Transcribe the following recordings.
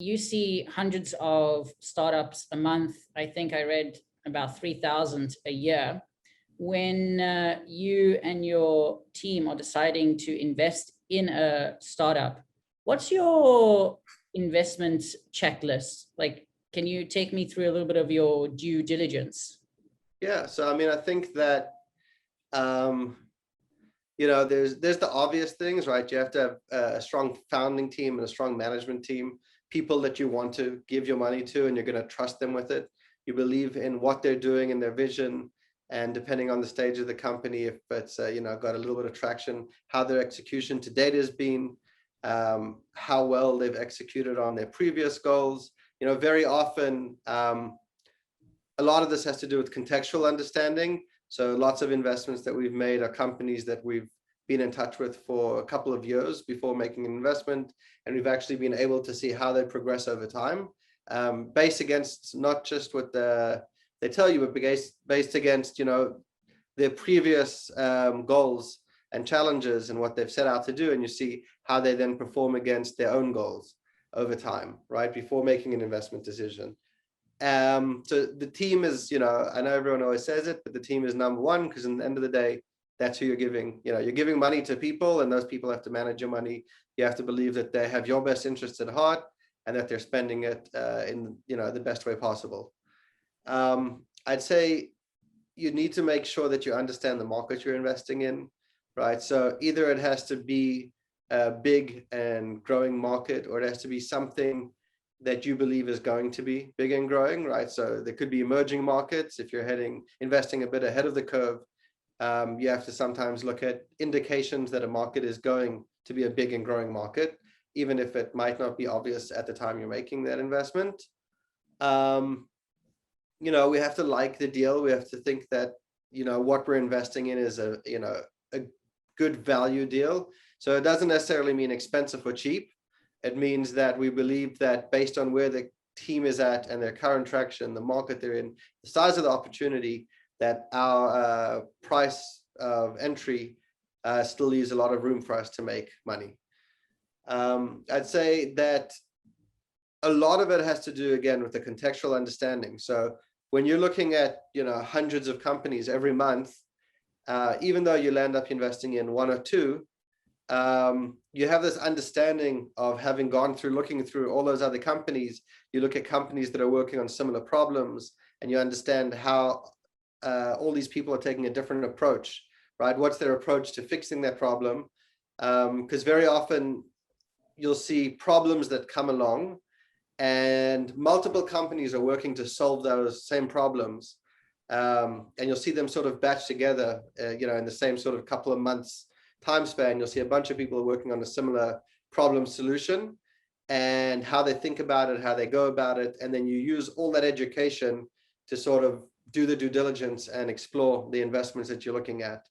You see hundreds of startups a month. I think I read about 3,000 a year. When you and your team are deciding to invest in a startup, what's your investment checklist? Like, can you take me through a little bit of your due diligence? Yeah, so I mean, I think that um, there's the obvious things, right? You have to have a strong founding team and a strong management team, people that you want to give your money to, and you're going to trust them with it. You believe in what they're doing and their vision, and depending on the stage of the company, if it's got a little bit of traction, how their execution to date has been, how well they've executed on their previous goals. Very often, a lot of this has to do with contextual understanding. So lots of investments that we've made are companies that we've been in touch with for a couple of years before making an investment, and we've actually been able to see how they progress over time, based against not just what they tell you, but based against their previous goals and challenges and what they've set out to do, and you see how they then perform against their own goals over time, right, before making an investment decision. So the team is, I know everyone always says it, but the team is number one, because in the end of the day, that's who you're giving. You're giving money to people, and those people have to manage your money. You have to believe that they have your best interests at heart, and that they're spending it in the best way possible. I'd say you need to make sure that you understand the market you're investing in, right? So either it has to be a big and growing market, or it has to be something that you believe is going to be big and growing, right? So there could be emerging markets. If you're investing a bit ahead of the curve, you have to sometimes look at indications that a market is going to be a big and growing market, even if it might not be obvious at the time you're making that investment. We have to like the deal. We have to think that, what we're investing in is a good value deal. So it doesn't necessarily mean expensive or cheap. It means that we believe that based on where the team is at and their current traction, the market they're in, the size of the opportunity, that our price of entry still leaves a lot of room for us to make money. I'd say that a lot of it has to do, again, with the contextual understanding. So when you're looking at hundreds of companies every month, even though you'll end up investing in one or two, you have this understanding of having gone through, looking through all those other companies. You look at companies that are working on similar problems, and you understand how all these people are taking a different approach, right? What's their approach to fixing that problem? Because very often you'll see problems that come along, and multiple companies are working to solve those same problems. And you'll see them sort of batch together, in the same sort of couple of months time span. You'll see a bunch of people working on a similar problem solution, and how they think about it, how they go about it. And then you use all that education to sort of do the due diligence and explore the investments that you're looking at.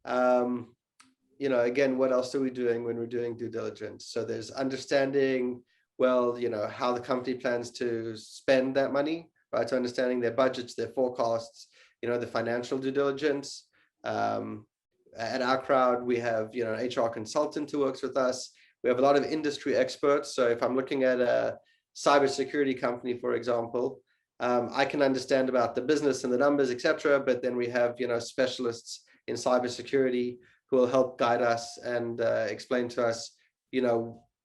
Again, what else are we doing when we're doing due diligence? So there's understanding, well, how the company plans to spend that money, right? So understanding their budgets, their forecasts, the financial due diligence. At our crowd, we have an HR consultant who works with us. We have a lot of industry experts. So if I'm looking at a cybersecurity company, for example, I can understand about the business and the numbers, etc. But then we have specialists in cybersecurity who will help guide us and explain to us,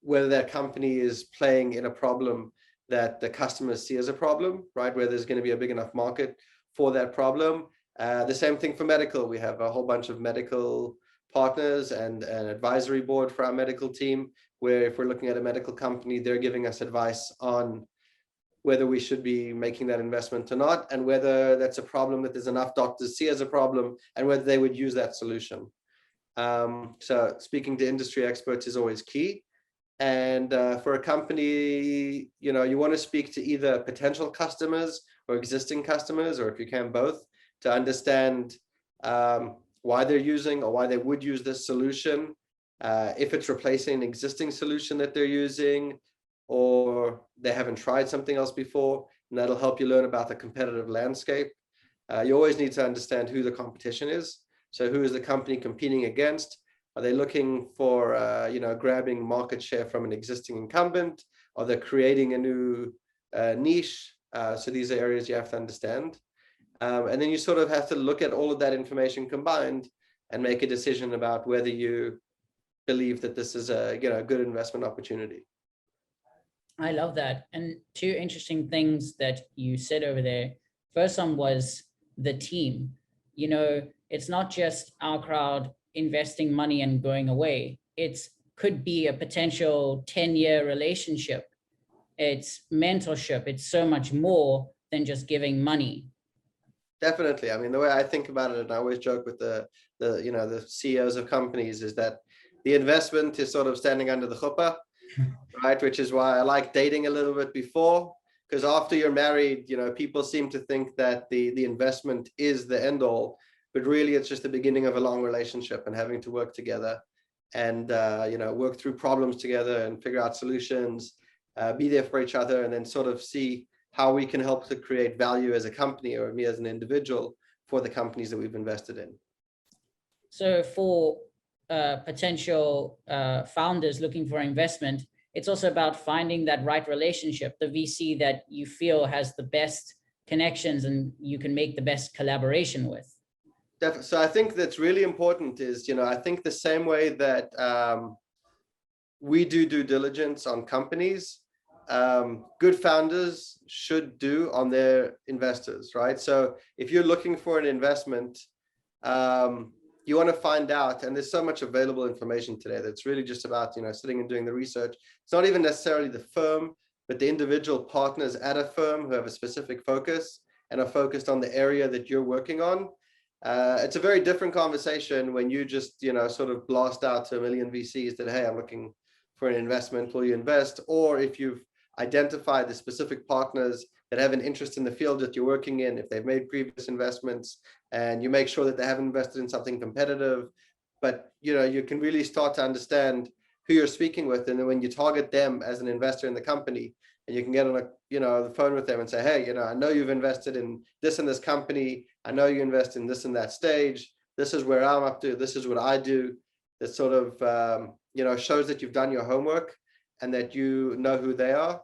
whether that company is playing in a problem that the customers see as a problem, right? Where there's going to be a big enough market for that problem. The same thing for medical. We have a whole bunch of medical partners and an advisory board for our medical team, where if we're looking at a medical company, they're giving us advice on whether we should be making that investment or not, and whether that's a problem that there's enough doctors see as a problem, and whether they would use that solution. So speaking to industry experts is always key. And for a company, you want to speak to either potential customers or existing customers, or if you can, both, to understand why they're using or why they would use this solution, if it's replacing an existing solution that they're using, or they haven't tried something else before, and that'll help you learn about the competitive landscape. You always need to understand who the competition is. So who is the company competing against? Are they looking for, grabbing market share from an existing incumbent, Are they creating a new niche? So these are areas you have to understand. And then you sort of have to look at all of that information combined and make a decision about whether you believe that this is a good investment opportunity. I love that. And two interesting things that you said over there. First one was the team. It's not just our crowd investing money and going away. It's could be a potential 10-year relationship. It's mentorship. It's so much more than just giving money. Definitely. I mean, the way I think about it, and I always joke with the CEOs of companies, is that the investment is sort of standing under the chuppah, right? Which is why I like dating a little bit before, because after you're married, people seem to think that the investment is the end all, but really it's just the beginning of a long relationship and having to work together and, work through problems together and figure out solutions, be there for each other, and then sort of see how we can help to create value as a company or me as an individual for the companies that we've invested in. So for potential founders looking for investment, it's also about finding that right relationship, the VC that you feel has the best connections and you can make the best collaboration with. So I think that's really important is, I think the same way that we do due diligence on companies, good founders should do on their investors, right? So if you're looking for an investment, you want to find out, and there's so much available information today that's really just about, sitting and doing the research. It's not even necessarily the firm, but the individual partners at a firm who have a specific focus and are focused on the area that you're working on. It's a very different conversation when you just, sort of blast out to a million VCs that, hey, I'm looking for an investment, will you invest? Or if you've identified the specific partners that have an interest in the field that you're working in, if they've made previous investments, and you make sure that they haven't invested in something competitive, but you can really start to understand who you're speaking with. And then when you target them as an investor in the company, and you can get on the phone with them and say, hey, I know you've invested in this and this company. I know you invest in this and that stage. This is where I'm up to. This is what I do. That sort of, shows that you've done your homework and that you know who they are.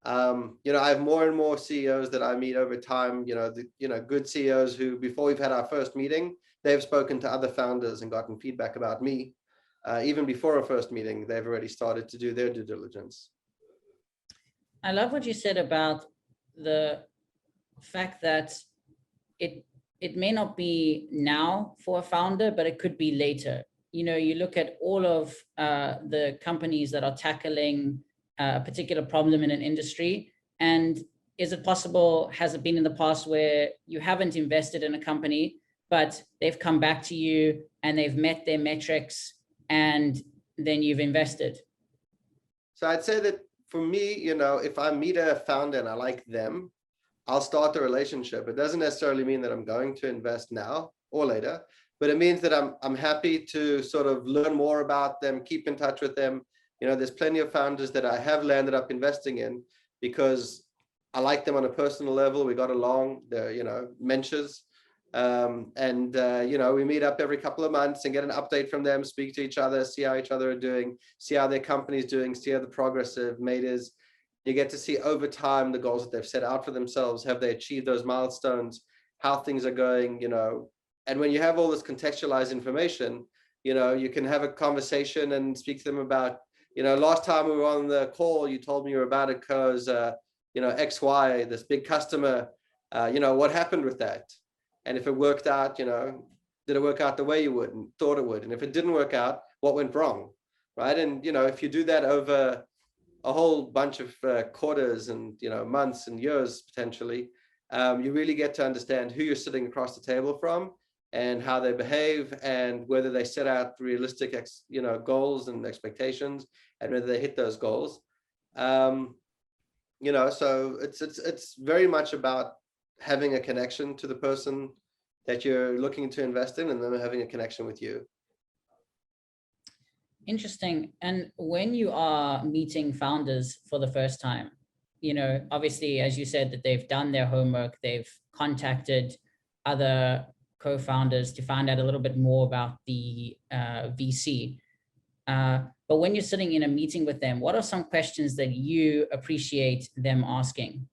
I have more and more CEOs that I meet over time, good CEOs who, before we've had our first meeting, they've spoken to other founders and gotten feedback about me. Even before our first meeting, they've already started to do their due diligence. I love what you said about the fact that it may not be now for a founder, but it could be later. You look at all of the companies that are tackling a particular problem in an industry, and is it possible, has it been in the past where you haven't invested in a company, but they've come back to you and they've met their metrics and then you've invested? So I'd say that for me, if I meet a founder and I like them, I'll start the relationship. It doesn't necessarily mean that I'm going to invest now or later, but it means that I'm happy to sort of learn more about them, keep in touch with them. There's plenty of founders that I have landed up investing in because I like them on a personal level. We got along, they're, mentors. We meet up every couple of months and get an update from them, speak to each other, see how each other are doing, see how their company's doing, see how the progress they've made is. You get to see over time the goals that they've set out for themselves. Have they achieved those milestones? How things are going, and when you have all this contextualized information, you can have a conversation and speak to them about, last time we were on the call, you told me you were about it because, XY, this big customer, what happened with that? And if it worked out, did it work out the way you thought it would? And if it didn't work out, what went wrong, right? And, if you do that over a whole bunch of quarters and, months and years, potentially, you really get to understand who you're sitting across the table from and how they behave and whether they set out realistic, goals and expectations and whether they hit those goals. So it's very much about having a connection to the person that you're looking to invest in and them having a connection with you. Interesting. And when you are meeting founders for the first time, obviously, as you said, that they've done their homework, they've contacted other co-founders to find out a little bit more about the VC. But when you're sitting in a meeting with them, what are some questions that you appreciate them asking?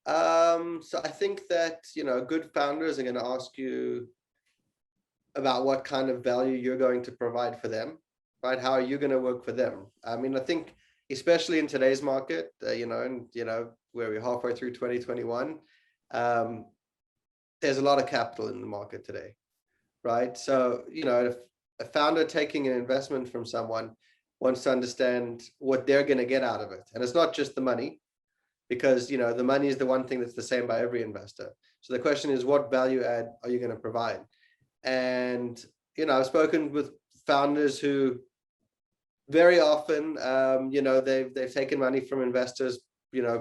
So I think that, good founders are going to ask you about what kind of value you're going to provide for them, right? How are you going to work for them? I mean, I think especially in today's market, where we're halfway through 2021, there's a lot of capital in the market today, right? So, if a founder taking an investment from someone wants to understand what they're going to get out of it, and it's not just the money, because the money is the one thing that's the same by every investor. So the question is, what value add are you going to provide? And I've spoken with founders who very often they've taken money from investors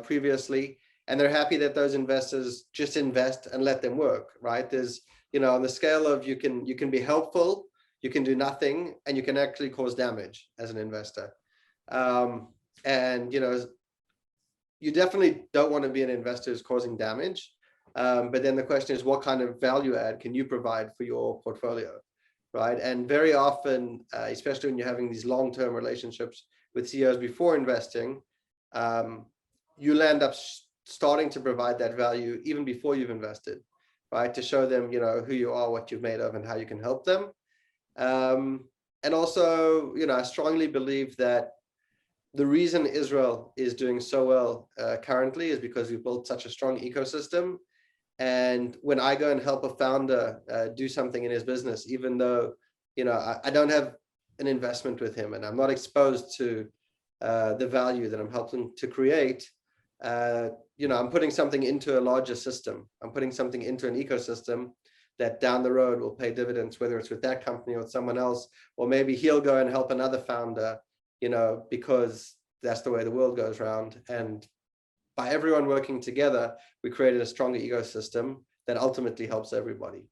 previously, and they're happy that those investors just invest and let them work, right? There's on the scale of you can be helpful, you can do nothing, and you can actually cause damage as an investor. And you definitely don't want to be an investor who's causing damage. But then the question is, what kind of value add can you provide for your portfolio, right? And very often, especially when you're having these long-term relationships with CEOs before investing, you'll end up starting to provide that value even before you've invested, right? To show them, who you are, what you're made of, and how you can help them. And also, I strongly believe that the reason Israel is doing so well currently is because we've built such a strong ecosystem. And when I go and help a founder do something in his business, even though, I don't have an investment with him and I'm not exposed to the value that I'm helping to create, I'm putting something into a larger system. I'm putting something into an ecosystem that down the road will pay dividends, whether it's with that company or with someone else, or maybe he'll go and help another founder, because that's the way the world goes round. And by everyone working together, we created a stronger ecosystem that ultimately helps everybody.